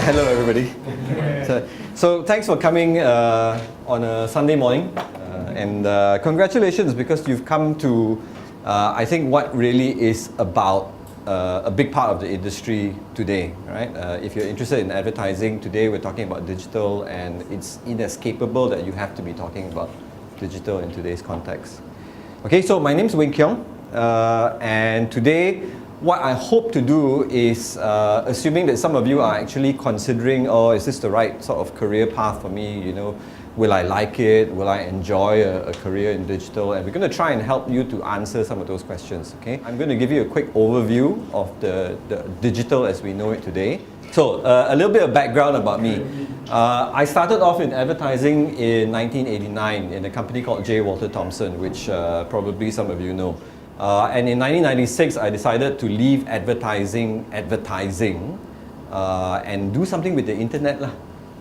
Hello, everybody. So thanks for coming on a Sunday morning, and congratulations because you've come to, I think, what really is about a big part of the industry today, right? If you're interested in advertising, today we're talking about digital, and it's inescapable that you have to be talking about digital in today's context. Okay, so my name's Weng Keong, and today what I hope to do is, assuming that some of you are actually considering, oh, is this the right sort of career path for me? You know, will I like it? Will I enjoy a career in digital? And we're going to try and help you to answer some of those questions, okay? I'm going to give you a quick overview of the digital as we know it today. So, a little bit of background about me. I started off in advertising in 1989 in a company called J. Walter Thompson, which probably some of you know. And in 1996, I decided to leave advertising, and do something with the internet lah.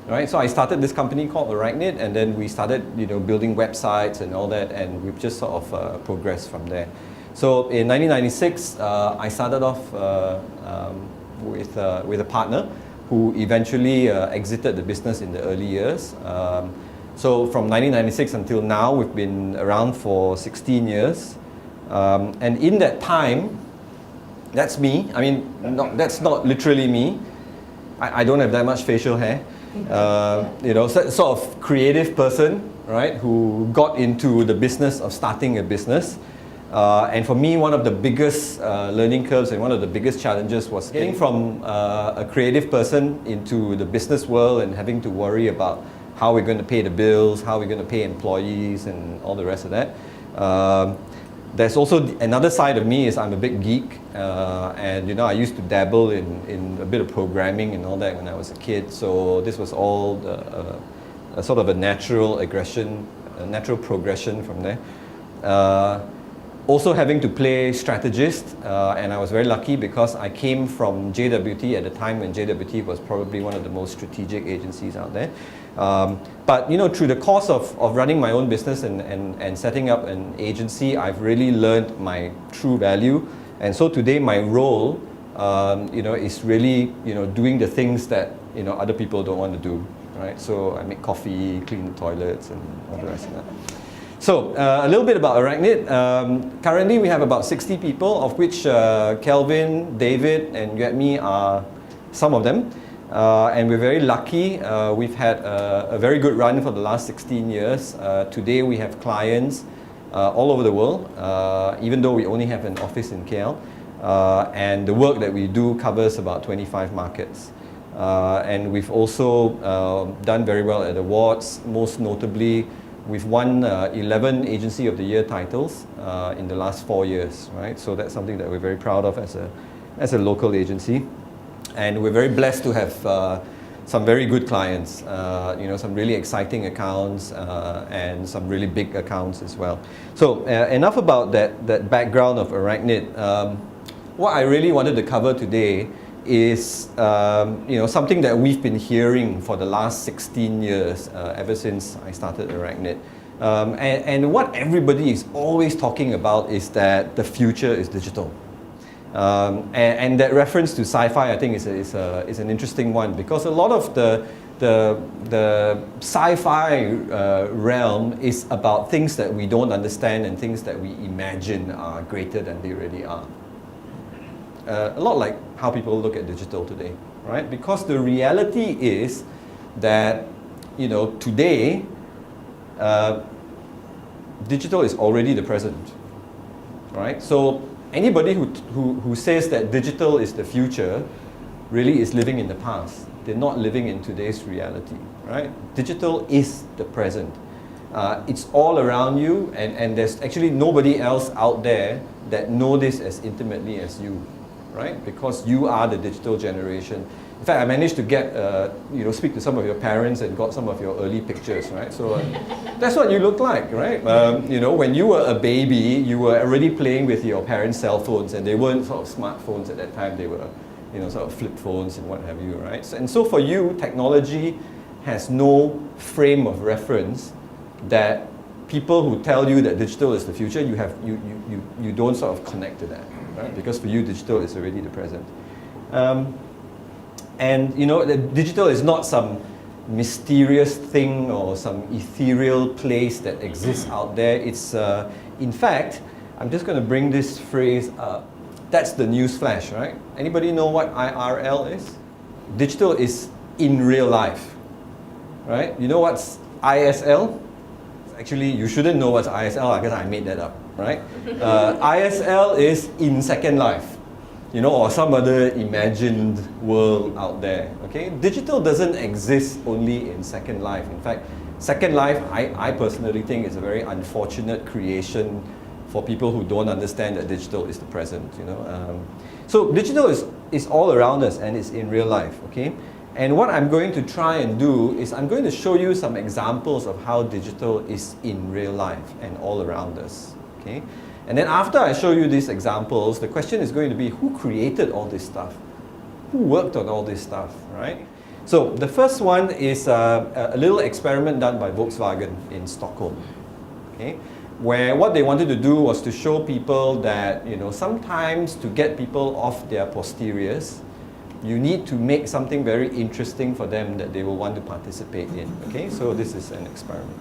Right? So I started this company called Arachnid, and then we started, building websites and all that, and we've just sort of progressed from there. So in 1996, I started off with a partner who eventually exited the business in the early years. So from 1996 until now, we've been around for 16 years. And in that time, that's me. I mean, that's not literally me. I don't have that much facial hair. Sort of creative person, right, who got into the business of starting a business. And for me, one of the biggest learning curves and one of the biggest challenges was getting from a creative person into the business world and having to worry about how we're going to pay the bills, how we're going to pay employees, and all the rest of that. There's also another side of me is I'm a big geek, and I used to dabble in a bit of programming and all that when I was a kid. So this was all a sort of a natural progression from there. Also having to play strategist, and I was very lucky because I came from JWT at the time when JWT was probably one of the most strategic agencies out there. But through the course of running my own business and setting up an agency, I've really learned my true value. And so today my role, is really, doing the things that, other people don't want to do, right? So I make coffee, clean the toilets, and all the rest of that. So a little bit about Arachnid. Currently we have about 60 people, of which Kelvin, David, and me are some of them. And we're very lucky. We've had a very good run for the last 16 years. Today we have clients all over the world, even though we only have an office in Keong. And the work that we do covers about 25 markets. And we've also done very well at awards. Most notably, we've won 11 Agency of the Year titles in the last 4 years, right? So that's something that we're very proud of as a local agency. And we're very blessed to have some very good clients, some really exciting accounts and some really big accounts as well. So enough about that background of Arachnid. What I really wanted to cover today is something that we've been hearing for the last 16 years, ever since I started Arachnid. And what everybody is always talking about is that the future is digital. And that reference to sci-fi, I think, is an interesting one, because a lot of the sci-fi realm is about things that we don't understand and things that we imagine are greater than they really are. A lot like how people look at digital today, right? Because the reality is that, today, digital is already the present, right? So anybody who says that digital is the future really is living in the past. They're not living in today's reality, right? Digital is the present. It's all around you, and there's actually nobody else out there that know this as intimately as you, right? Because you are the digital generation. In fact, I managed to get, speak to some of your parents and got some of your early pictures, right? So that's what you look like, right? When you were a baby, you were already playing with your parents' cell phones, and they weren't sort of smartphones at that time. They were, sort of flip phones and what have you, right? And so for you, technology has no frame of reference that people who tell you that digital is the future, you don't sort of connect to that, right? Because for you, digital is already the present. And you know, the digital is not some mysterious thing or some ethereal place that exists out there. It's, in fact, I'm just going to bring this phrase up. That's the news flash, right? Anybody know what IRL is? Digital is in real life, right? You know what's ISL? Actually, you shouldn't know what's ISL because I made that up, right? ISL is in Second Life, you know, or some other imagined world out there, okay? Digital doesn't exist only in Second Life. In fact, Second Life, I personally think is a very unfortunate creation for people who don't understand that digital is the present, you know. So digital is all around us and it's in real life, okay? And what I'm going to try and do is I'm going to show you some examples of how digital is in real life and all around us, okay? And then after I show you these examples, the question is going to be, who created all this stuff? Who worked on all this stuff, right? So the first one is a little experiment done by Volkswagen in Stockholm, okay? Where what they wanted to do was to show people that, you know, sometimes to get people off their posteriors, you need to make something very interesting for them that they will want to participate in, okay? So this is an experiment.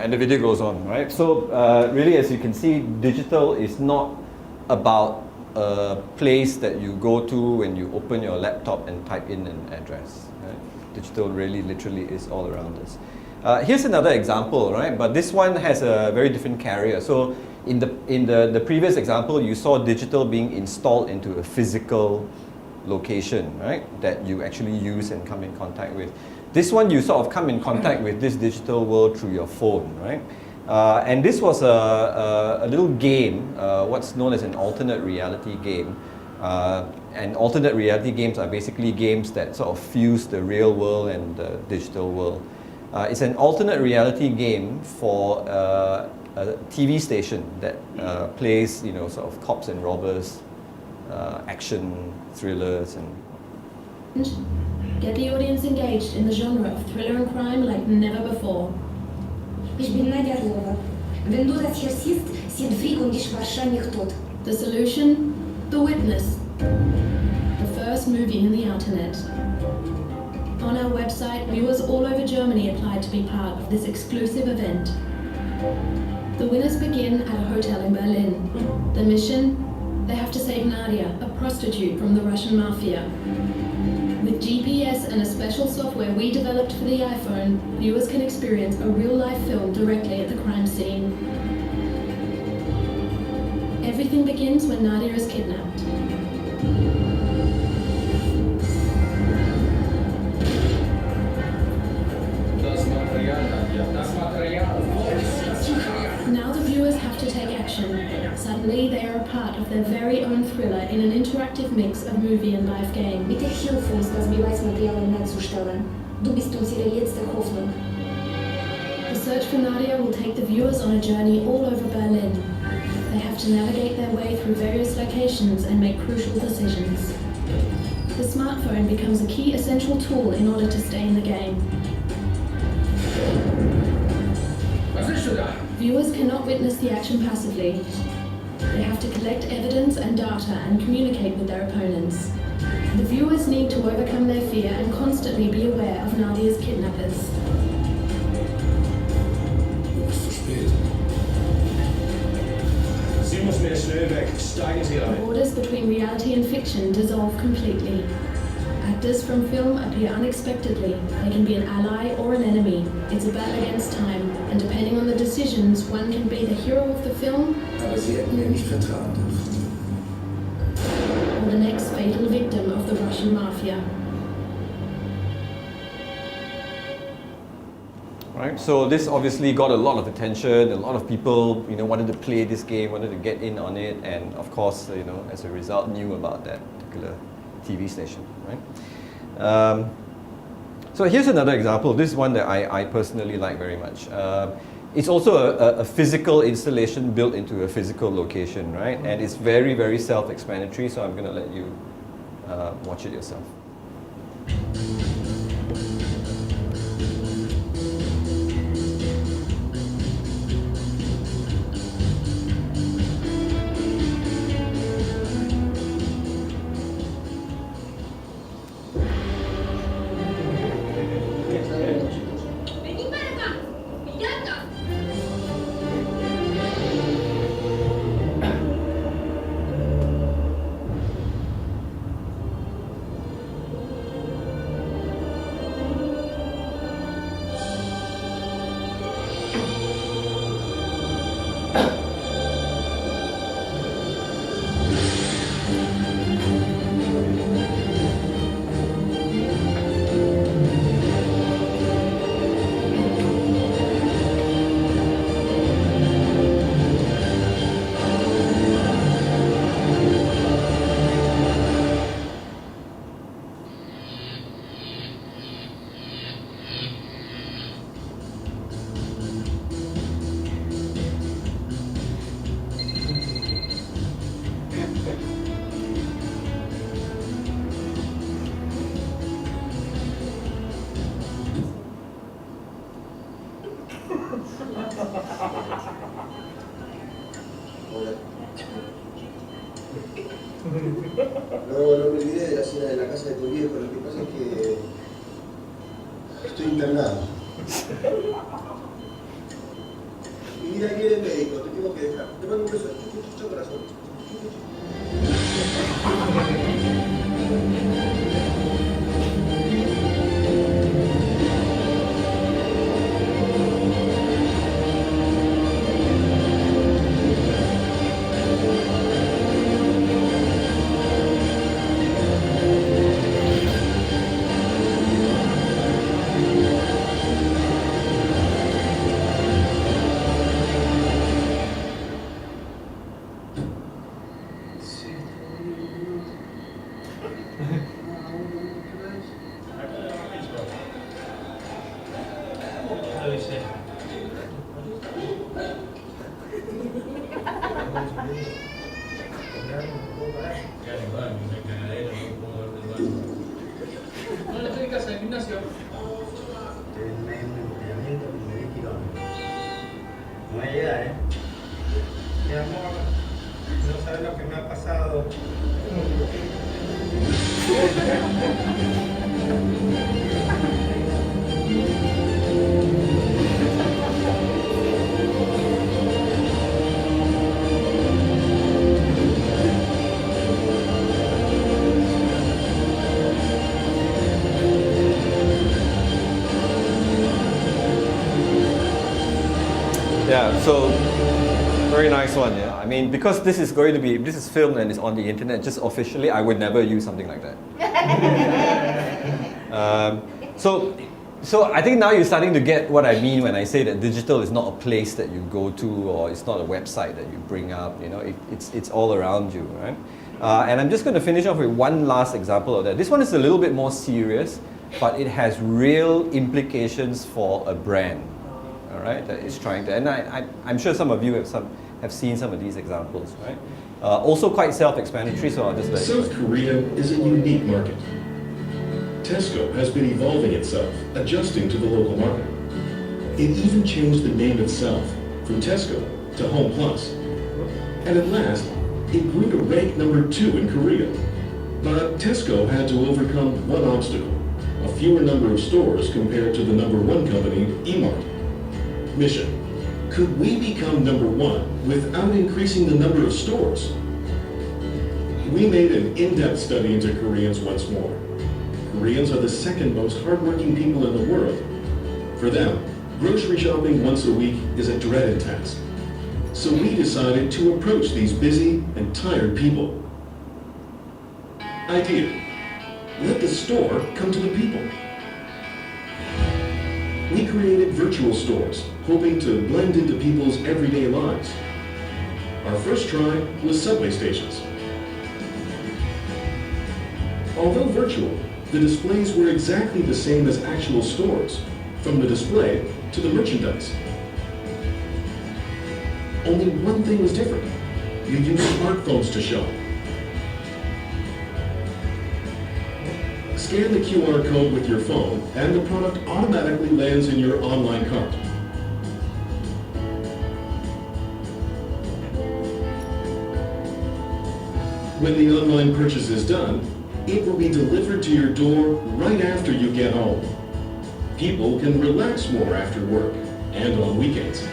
And the video goes on, right? So really, as you can see, digital is not about a place that you go to when you open your laptop and type in an address, right? Digital really literally is all around us. Here's another example, right? But this one has a very different carrier. So in the previous example, you saw digital being installed into a physical location, right? That you actually use and come in contact with. This one, you sort of come in contact with this digital world through your phone, right? And this was a little game, what's known as an alternate reality game. And alternate reality games are basically games that sort of fuse the real world and the digital world. It's an alternate reality game for a TV station that plays, you know, sort of cops and robbers, action thrillers and... Get the audience engaged in the genre of thriller and crime like never before. The solution? The Witness. The first movie in the Arachnid. On our website, viewers all over Germany applied to be part of this exclusive event. The winners begin at a hotel in Berlin. The mission? They have to save Nadia, a prostitute from the Russian mafia. With GPS and a special software we developed for the iPhone, viewers can experience a real-life film directly at the crime scene. Everything begins when Nadia is kidnapped. Now the viewers have to take action. Suddenly they are a part of their very own thriller in an interactive mix of movie and live game. Bitte hilf uns, das Beweismaterial im Netz zu stellen. Du bist unsere letzte Hoffnung. The search for Nadia will take the viewers on a journey all over Berlin. They have to navigate their way through various locations and make crucial decisions. The smartphone becomes a key essential tool in order to stay in the game. du da? Viewers cannot witness the action passively. They have to collect evidence and data and communicate with their opponents. The viewers need to overcome their fear and constantly be aware of Nadia's kidnappers. Du bist zu spät. Sie muss mehr schnell weg. Steigen Sie The ein. borders between reality and fiction dissolve completely. Actors from film appear unexpectedly. They can be an ally or an enemy. It's a battle against time, and depending on the decisions, one can be the hero of the film Aber Sie hätten mir nicht vertrauen dürfen. or the next fatal victim of the Russian mafia. Right, so this obviously got a lot of attention. A lot of people, wanted to play this game, wanted to get in on it, and of course, as a result, knew about that particular TV station. Right. So here's another example. This is one that I personally like very much. It's also a physical installation built into a physical location, right? And it's very, very self-explanatory. So I'm going to let you watch it yourself. No me olvidé de la cena de la casa de tu viejo, lo que pasa es que estoy internado. Y mira, aquí el médico, te tengo que dejar. Te mando un beso, chau, corazón. ¿No le dedicas al gimnasio? Estoy en un entrenamiento de 10 kilómetros. No voy a llegar, ¿eh? Mi amor, no sabes lo que me ha pasado. Yeah, so very nice one. Yeah, I mean, because this is filmed and it's on the internet, just officially, I would never use something like that. So I think now you're starting to get what I mean when I say that digital is not a place that you go to, or it's not a website that you bring up. It's all around you, right? And I'm just going to finish off with one last example of that. This one is a little bit more serious, but it has real implications for a brand. All right, that is trying to, and I'm sure some of you have seen some of these examples, right? Also quite self-explanatory, so I'll just let you. South Korea is a unique market. Tesco has been evolving itself, adjusting to the local market. It even changed the name itself from Tesco to Home Plus. And at last, it grew to rank number 2 in Korea. But Tesco had to overcome one obstacle, a fewer number of stores compared to the number 1 company, E-Mart. Mission: could we become number 1 without increasing the number of stores? We made an in-depth study into Koreans once more. Koreans are the second most hardworking people in the world. For them, grocery shopping once a week is a dreaded task. So we decided to approach these busy and tired people. Idea: let the store come to the people. We created virtual stores, hoping to blend into people's everyday lives. Our first try was subway stations. Although virtual, the displays were exactly the same as actual stores, from the display to the merchandise. Only one thing was different. You used smartphones to shop. Scan the QR code with your phone, and the product automatically lands in your online cart. When the online purchase is done, it will be delivered to your door right after you get home. People can relax more after work and on weekends.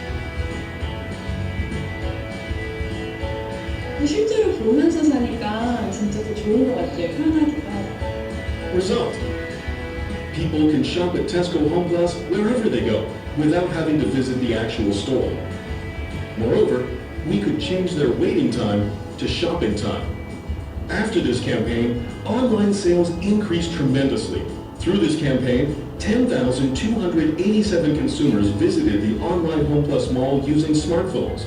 실제로 보면서 사니까 진짜 더 좋은 것 같아요. 편하기가. Result: people can shop at Tesco Home Plus wherever they go without having to visit the actual store. Moreover, we could change their waiting time to shopping time. After this campaign, online sales increased tremendously. Through this campaign, 10,287 consumers visited the online Home Plus mall using smartphones.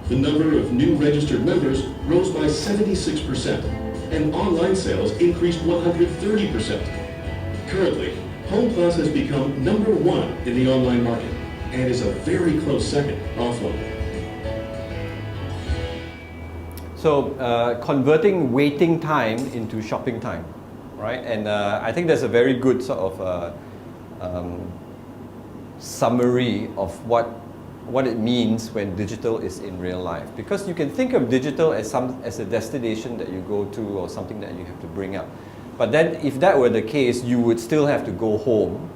The number of new registered members rose by 76%, and online sales increased 130%. Currently, Home Plus has become number 1 in the online market and is a very close second offline. So converting waiting time into shopping time, right? And I think there's a very good sort of summary of what it means when digital is in real life. Because you can think of digital as a destination that you go to or something that you have to bring up. But then if that were the case, you would still have to go home,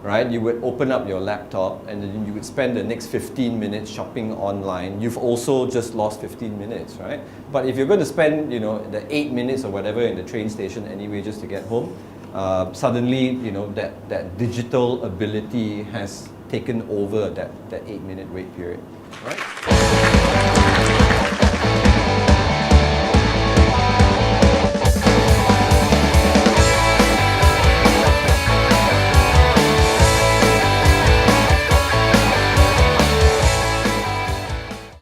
right? You would open up your laptop and then you would spend the next 15 minutes shopping online. You've also just lost 15 minutes, right? But if you're going to spend, the 8 minutes or whatever in the train station anyway just to get home, suddenly, that digital ability has taken over that 8-minute wait period, right?